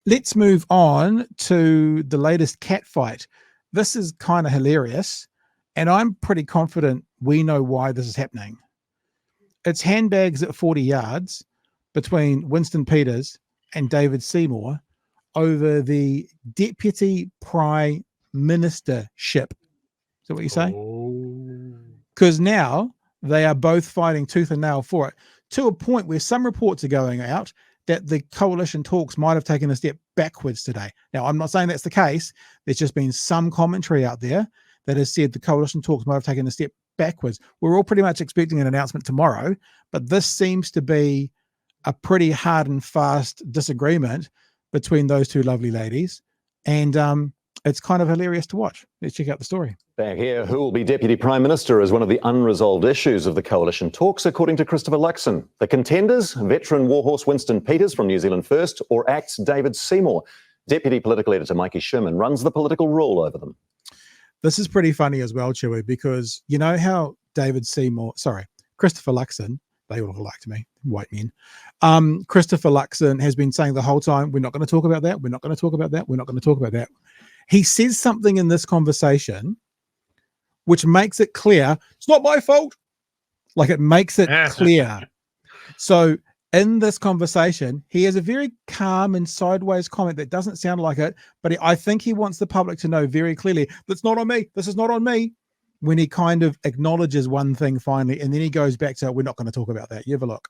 Let's move on to the latest cat fight. This is kind of hilarious, and I'm pretty confident we know why this is happening. It's handbags at 40 yards between Winston Peters and David Seymour over the deputy prime ministership. Is that what you say? Because now they are both fighting tooth and nail for it, to a point where some reports are going out that the coalition talks might have taken a step backwards today. Now, I'm not saying that's the case. There's just been some commentary out there that has said the coalition talks might have taken a step backwards. We're all pretty much expecting an announcement tomorrow, but this seems to be a pretty hard and fast disagreement between those two lovely ladies. And it's kind of hilarious to watch. Let's check out the story. Back here, who will be Deputy Prime Minister is one of the unresolved issues of the coalition talks, according to Christopher Luxon. The contenders, veteran warhorse Winston Peters from New Zealand First, or ACT's David Seymour. Deputy Political Editor Mikey Sherman runs the political rule over them. This is pretty funny as well, Chewy, because you know how Christopher Luxon, they all look alike to me, white men. Christopher Luxon has been saying the whole time, we're not going to talk about that, we're not going to talk about that, we're not going to talk about that. He says something in this conversation which makes it clear, it's not my fault. Like, it makes it clear. So in this conversation, he has a very calm and sideways comment that doesn't sound like it, but I think he wants the public to know very clearly, that's not on me, this is not on me, when he kind of acknowledges one thing finally, and then he goes back to, we're not going to talk about that. You have a look.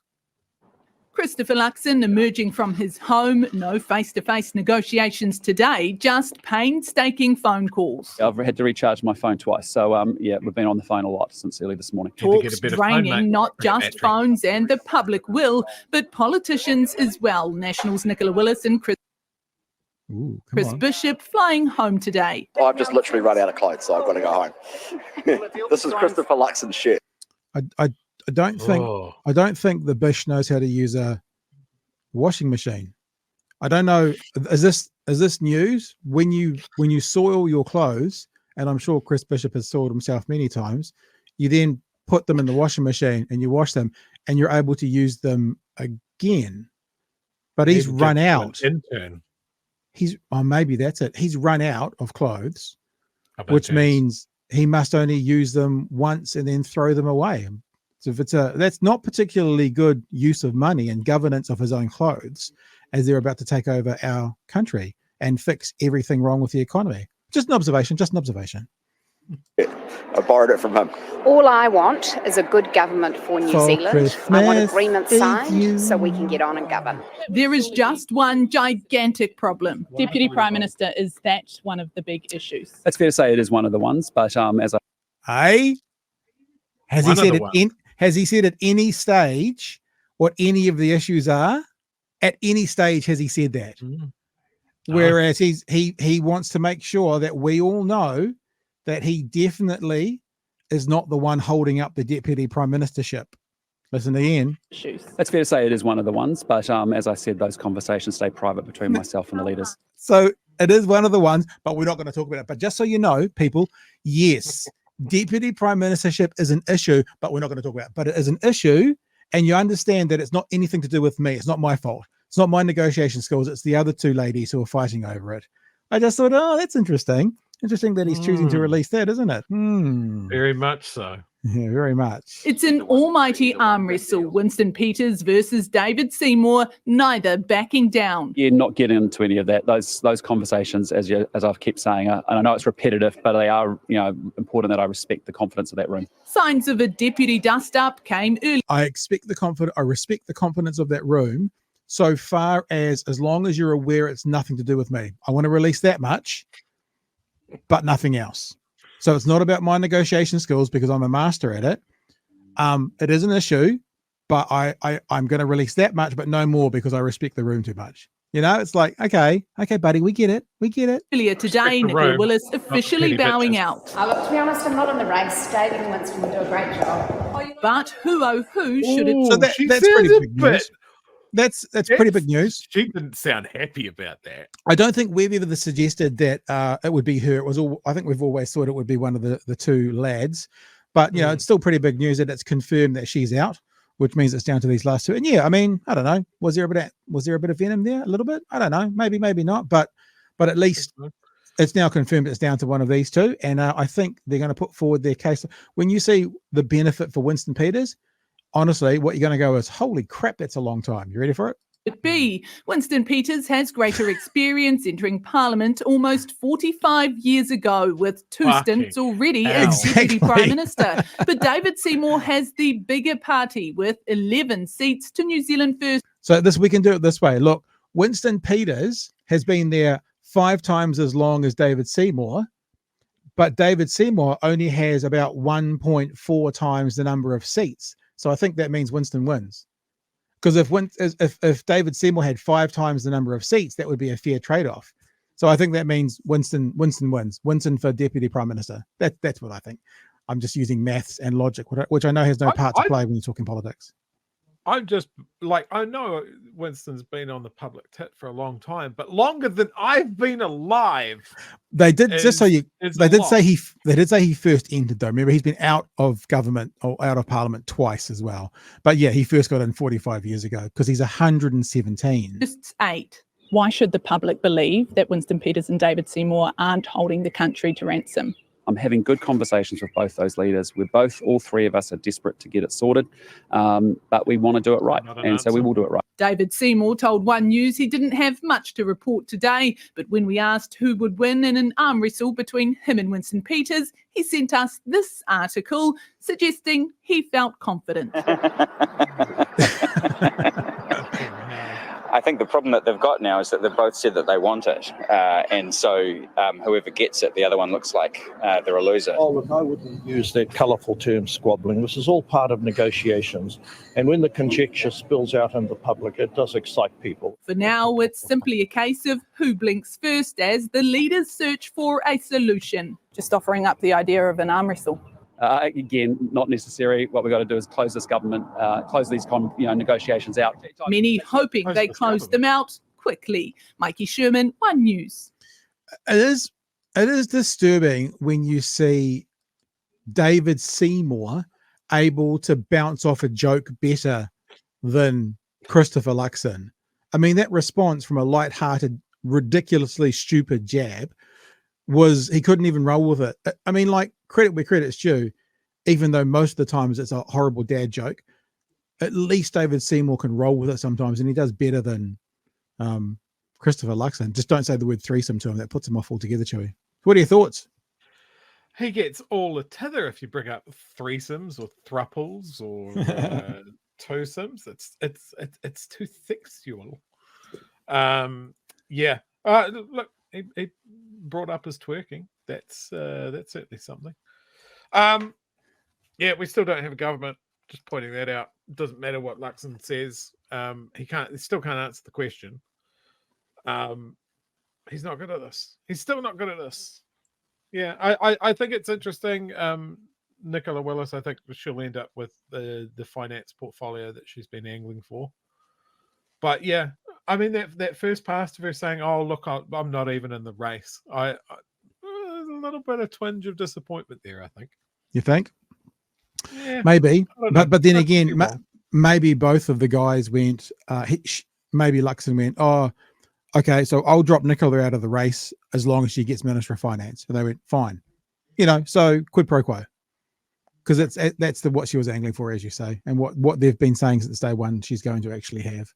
Christopher Luxon emerging from his home, no face-to-face negotiations today, just painstaking phone calls. I've had to recharge my phone twice, so yeah, we've been on the phone a lot since early this morning. Talks draining not just phones and the public will, but politicians as well. Nationals Nicola Willis and Chris Bishop flying home today. I've just literally run out of clothes, so I've got to go home. This is Christopher Luxon's shirt. I don't think the Bish knows how to use a washing machine. I don't know. Is this news? When you soil your clothes, and I'm sure Chris Bishop has soiled himself many times, you then put them in the washing machine and you wash them, and you're able to use them again. But he's run out. Maybe that's it. He's run out of clothes, which means he must only use them once and then throw them away. So if that's not particularly good use of money and governance of his own clothes, as they're about to take over our country and fix everything wrong with the economy. Just an observation. I borrowed it from him. All I want is a good government for New Zealand. I want agreements signed so we can get on and govern. There is just one gigantic problem. Deputy Prime Minister, is that one of the big issues? It's fair to say it is one of the ones, but Has he said at any stage what any of the issues are? At any stage has he said that? Whereas he wants to make sure that we all know that he definitely is not the one holding up the deputy prime ministership. Listen to Ian. It's fair to say it is one of the ones, but as I said, those conversations stay private between myself and the leaders. So it is one of the ones, but we're not going to talk about it. But just so you know, people, yes, deputy prime ministership is an issue, but we're not going to talk about it. But it is an issue, and you understand that it's not anything to do with me. It's not my fault. It's not my negotiation skills. It's the other two ladies who are fighting over it. I just thought, oh, that's interesting. Interesting that he's choosing to release that, isn't it? Very much so. Yeah, very much. It's an almighty arm wrestle. Winston Peters versus David Seymour, neither backing down. Yeah, not getting into any of that. Those conversations, as I've kept saying, and I know it's repetitive, but they are, important that I respect the confidence of that room. Signs of a deputy dust-up came early. I respect the confidence of that room, so far as long as you're aware it's nothing to do with me. I want to release that much, but nothing else. So it's not about my negotiation skills because I'm a master at it. It is an issue, but I'm going to release that much, but no more because I respect the room too much. It's like, okay, buddy, we get it. Earlier today, Nicola Willis officially bowing out. Look, to be honest, I'm not in the race. David and Winston will do a great job. But who should it? So that's pretty big news. That's pretty big news. She didn't sound happy about that. I don't think we've ever suggested that it would be her. I think we've always thought it would be one of the two lads. But, it's still pretty big news that it's confirmed that she's out, which means it's down to these last two. And yeah, I mean, I don't know. Was there a bit of venom there? A little bit? I don't know. Maybe not. But at least it's now confirmed it's down to one of these two. And I think they're going to put forward their case. When you see the benefit for Winston Peters, honestly, what you're going to go is, holy crap, that's a long time. You ready for it? B. Winston Peters has greater experience entering Parliament almost 45 years ago, with two stints already as Deputy Prime Minister. But David Seymour has the bigger party with 11 seats to New Zealand First. So we can do it this way. Look, Winston Peters has been there 5 times as long as David Seymour, but David Seymour only has about 1.4 times the number of seats. So I think that means Winston wins. Because if David Seymour had 5 times the number of seats, that would be a fair trade-off. So I think that means Winston wins. Winston for Deputy Prime Minister. That's what I think. I'm just using maths and logic, which I know has no part to play when you're talking politics. I'm just like, I know Winston's been on the public tit for a long time, but longer than I've been alive. They did say he first entered though. Remember, he's been out of government or out of Parliament twice as well. But yeah, he first got in 45 years ago because he's 117. Just 8. Why should the public believe that Winston Peters and David Seymour aren't holding the country to ransom? I'm having good conversations with both those leaders. All 3 of us are desperate to get it sorted, but we want to do it right. And so we will do it right. David Seymour told One News he didn't have much to report today, but when we asked who would win in an arm wrestle between him and Winston Peters, he sent us this article suggesting he felt confident. I think the problem that they've got now is that they've both said that they want it. And so whoever gets it, the other one looks like they're a loser. Oh, look, I wouldn't use that colourful term squabbling. This is all part of negotiations. And when the conjecture spills out in the public, it does excite people. For now, it's simply a case of who blinks first as the leaders search for a solution. Just offering up the idea of an arm wrestle. Again, not necessary. What we've got to do is close this government, close these negotiations out. Many hoping they close them out quickly. Mikey Sherman, One News. It is disturbing when you see David Seymour able to bounce off a joke better than Christopher Luxon. I mean, that response from a light-hearted, ridiculously stupid jab was he couldn't even roll with it. I mean, like, credit where credit's due, even though most of the times it's a horrible dad joke, at least David Seymour can roll with it sometimes, and he does better than Christopher Luxon. Just don't say the word threesome to him. That puts him off altogether, Chewy. What are your thoughts? He gets all the tither if you bring up threesomes or thruples or twosomes. It's too sexual. Yeah. Look, he brought up his twerking. That's certainly something. Yeah, we still don't have a government. Just pointing that out. It doesn't matter what Luxon says. He still can't answer the question. He's not good at this. He's still not good at this. Yeah, I think it's interesting. Nicola Willis, I think she'll end up with the finance portfolio that she's been angling for. But yeah, I mean that first pass of her saying, "Oh look, I'm not even in the race." There's a little bit of twinge of disappointment there, I think. You think? Yeah, maybe, but then again, maybe both of the guys went. Maybe Luxon went, "Oh, okay, so I'll drop Nicola out of the race as long as she gets Minister of Finance." And they went, "Fine," So quid pro quo, because that's what she was angling for, as you say, and what they've been saying since day one. She's going to actually have.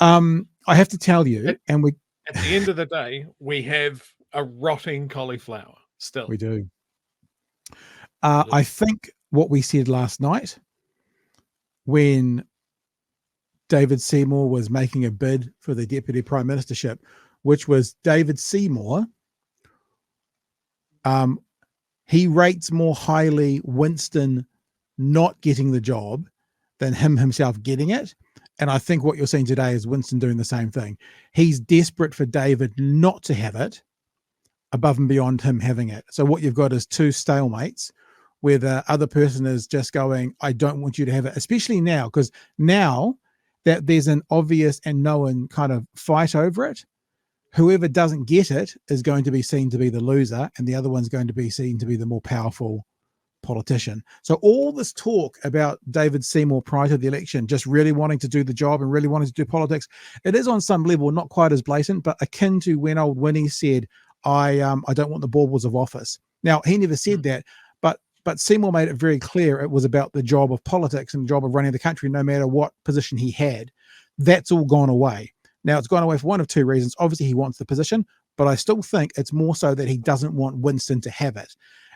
I have to tell you, at the end of the day, we have a rotting cauliflower still. We do. I think what we said last night when David Seymour was making a bid for the Deputy Prime Ministership, which was David Seymour, he rates more highly Winston not getting the job than him himself getting it. And I think what you're seeing today is Winston doing the same thing. He's desperate for David not to have it above and beyond him having it. So what you've got is two stalemates where the other person is just going, I don't want you to have it, especially now, because now that there's an obvious and known kind of fight over it, whoever doesn't get it is going to be seen to be the loser, and the other one's going to be seen to be the more powerful politician. So all this talk about David Seymour prior to the election, just really wanting to do the job and really wanting to do politics, it is on some level not quite as blatant, but akin to when old Winnie said, I don't want the baubles of office. Now, he never said that, but Seymour made it very clear it was about the job of politics and the job of running the country, no matter what position he had. That's all gone away. Now, it's gone away for one of two reasons. Obviously, he wants the position, but I still think it's more so that he doesn't want Winston to have it.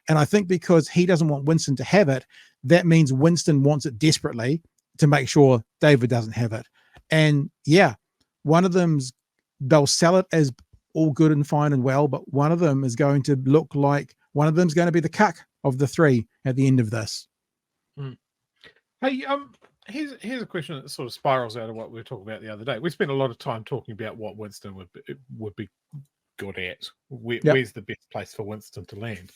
And I think because he doesn't want Winston to have it, that means Winston wants it desperately to make sure David doesn't have it. And yeah, one of them's, they'll sell it as all good and fine and well, but one of them is going to look like one of them's going to be the cuck of the three at the end of this. Hey, here's a question that sort of spirals out of what we were talking about the other day. We spent a lot of time talking about what Winston would be good at. Where's the best place for Winston to land?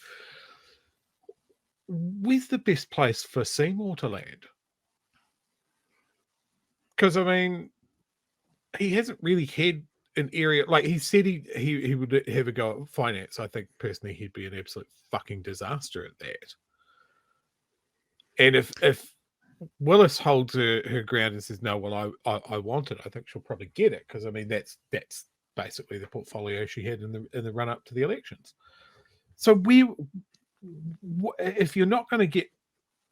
Where's the best place for Seymour to land? Because I mean, he hasn't really had an area, like he said he would have a go at finance. I think personally he'd be an absolute fucking disaster at that. And if Willis holds her ground and says, no, well, I want it, I think she'll probably get it, because I mean that's basically the portfolio she had in the run up to the elections. So if you're not going to get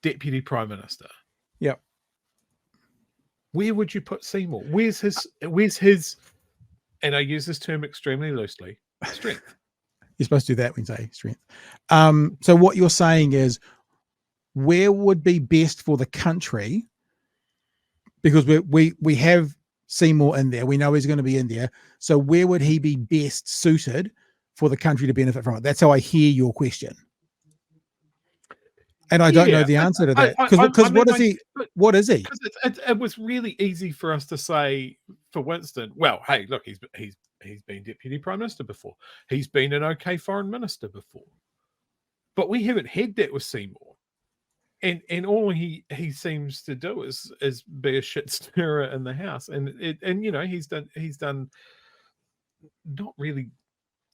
Deputy Prime Minister, yep, where would you put Seymour? Where's his and I use this term extremely loosely, strength? You're supposed to do that when you say strength. So what you're saying is, where would be best for the country? Because we have Seymour in there. We know he's going to be in there. So where would he be best suited for the country to benefit from it? That's how I hear your question. And I don't know the answer to that. Because what is he? Because it was really easy for us to say for Winston, well, hey, look, he's been Deputy Prime Minister before. He's been an okay Foreign Minister before. But we haven't had that with Seymour. And all he seems to do is be a shit stirrer in the house. And you know, he's done not really,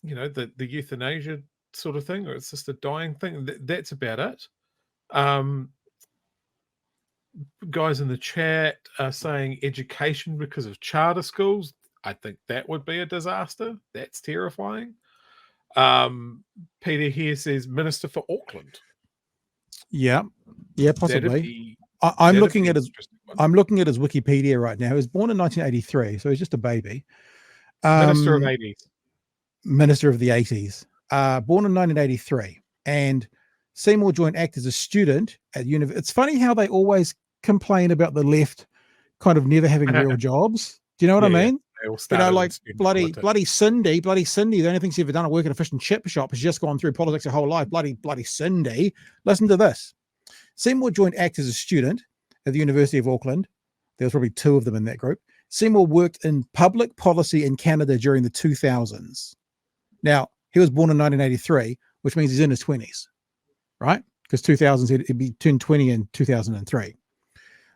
you know, the euthanasia sort of thing, or it's just a dying thing. That's about it. Guys in the chat are saying education because of charter schools. I think that would be a disaster. That's terrifying. Peter here says Minister for Auckland. Yeah, possibly. I'm looking at his Wikipedia right now. He was born in 1983, so he's just a baby. Minister of 80s. Minister of the 80s. Born in 1983, and Seymour joined ACT as a student at university. It's funny how they always complain about the left kind of never having real jobs. Do you know what I mean? You know, like bloody Cindy. The only thing she's ever done at work at a fish and chip shop has just gone through politics her whole life. Bloody Cindy. Listen to this. Seymour joined ACT as a student at the University of Auckland. There was probably two of them in that group. Seymour worked in public policy in Canada during the 2000s. Now, he was born in 1983, which means he's in his 20s, right? Because 2000s, he'd be turned 20 in 2003.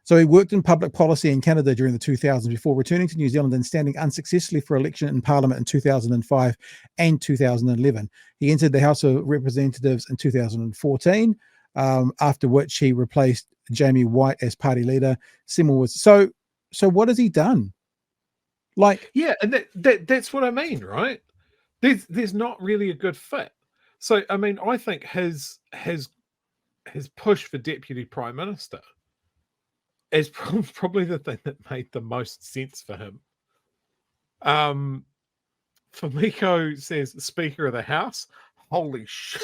So he worked in public policy in Canada during the 2000s before returning to New Zealand and standing unsuccessfully for election in Parliament in 2005 and 2011. He entered the House of Representatives in 2014, after which he replaced Jamie White as party leader. Seymour was so what has he done? Like, yeah, and that's what I mean, right? There's not really a good fit. So I mean, I think his push for Deputy Prime Minister is probably the thing that made the most sense for him. Famiko says Speaker of the House. Holy shit!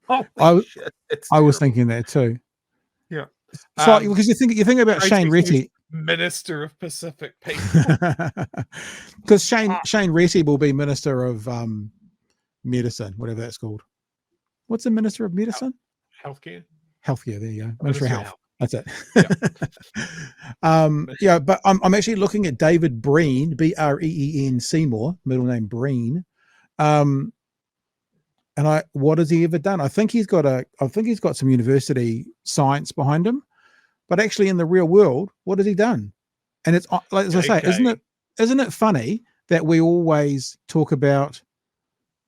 I was thinking that too. Yeah. So because you think about Shane Retty, Minister of Pacific People, because Shane Retty will be Minister of Medicine, whatever that's called. What's the Minister of Medicine? Healthcare. There you go. Minister of Health. That's it. Yeah. Yeah, but I'm actually looking at David Breen, Breen Seymour, middle name Breen. And what has he ever done? I think he's got some university science behind him, but actually in the real world, what has he done? And it's like, as I say, isn't it funny that we always talk about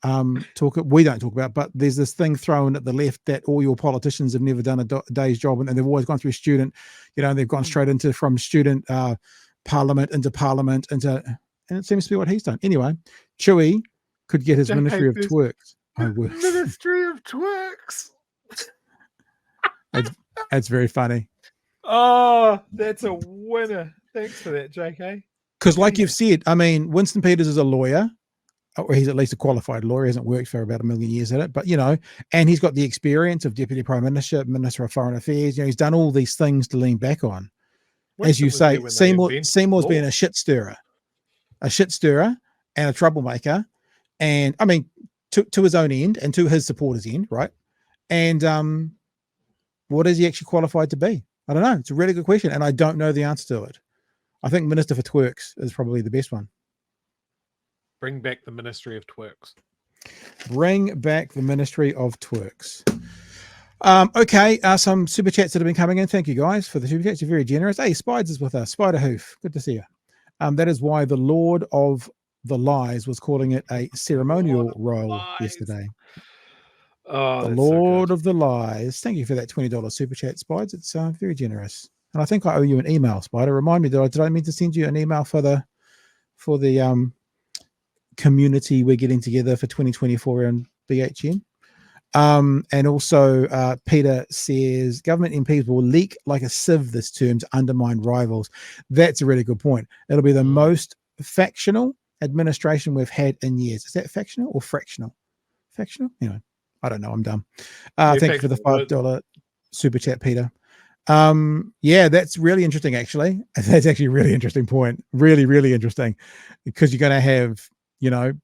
we don't talk about, but there's this thing thrown at the left that all your politicians have never done a day's job, and they've always gone through student, they've gone straight from student parliament, and it seems to be what he's done. Anyway, Chewy could get his Ministry of Twerks. Ministry of Twerks. That's very funny. Oh, that's a winner. Thanks for that, JK. Because like you've said, I mean, Winston Peters is a lawyer, or he's at least a qualified lawyer. He hasn't worked for about 1 million years at it, but, and he's got the experience of Deputy Prime Minister, Minister of Foreign Affairs. He's done all these things to lean back on. As you say, Seymour's been a shit stirrer and a troublemaker. And I mean, to his own end and to his supporters' end, right? And what is he actually qualified to be? I don't know. It's a really good question, and I don't know the answer to it. I think Minister for Twerks is probably the best one. Bring back the Ministry of Twerks. Bring back the Ministry of Twerks. Okay, some super chats that have been coming in. Thank you guys for the super chats. You're very generous. Hey, Spides is with us. Spider Hoof. Good to see you. That is why the Lord of the Lies was calling it a ceremonial role yesterday. Oh, the Lord of the Lies. Thank you for that $20 super chat, Spides. It's very generous. And I think I owe you an email, Spider. Remind me, did I mean to send you an email for the community we're getting together for 2024 and BHN? And also Peter says government MPs will leak like a sieve this term to undermine rivals. That's a really good point. It'll be the most factional administration we've had in years. Is that factional or fractional? Factional? Anyway, I don't know. I'm dumb. Thank you for the $5 super chat, Peter. Yeah, that's really interesting, actually. That's actually a really interesting point. Really, really interesting, because you're going to have,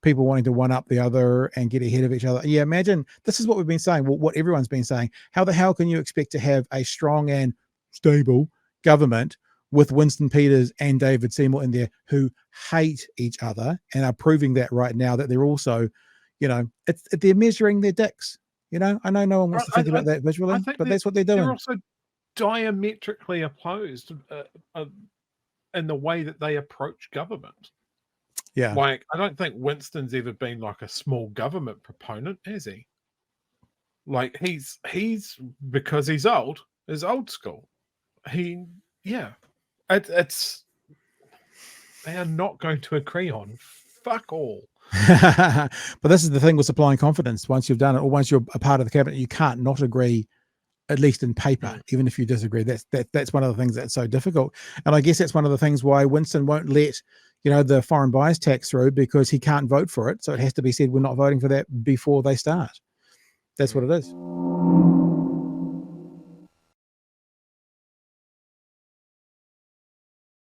people wanting to one up the other and get ahead of each other. Yeah, imagine this is what we've been saying. Well, what everyone's been saying. How the hell can you expect to have a strong and stable government with Winston Peters and David Seymour in there who hate each other and are proving that right now, that they're also, they're measuring their dicks. I know no one wants to think about that visually, but that's what they're doing. They're also diametrically opposed in the way that they approach government. Yeah. Like, I don't think Winston's ever been like a small government proponent, has he? Like, he's because he's old school. It's they are not going to agree on fuck all. But this is the thing with supplying confidence. Once you've done it, or once you're a part of the cabinet, you can't not agree, at least in paper, even if you disagree. That's one of the things that's so difficult. And I guess that's one of the things why Winston won't let, the foreign buyers tax through, because he can't vote for it. So it has to be said, we're not voting for that before they start. That's what it is.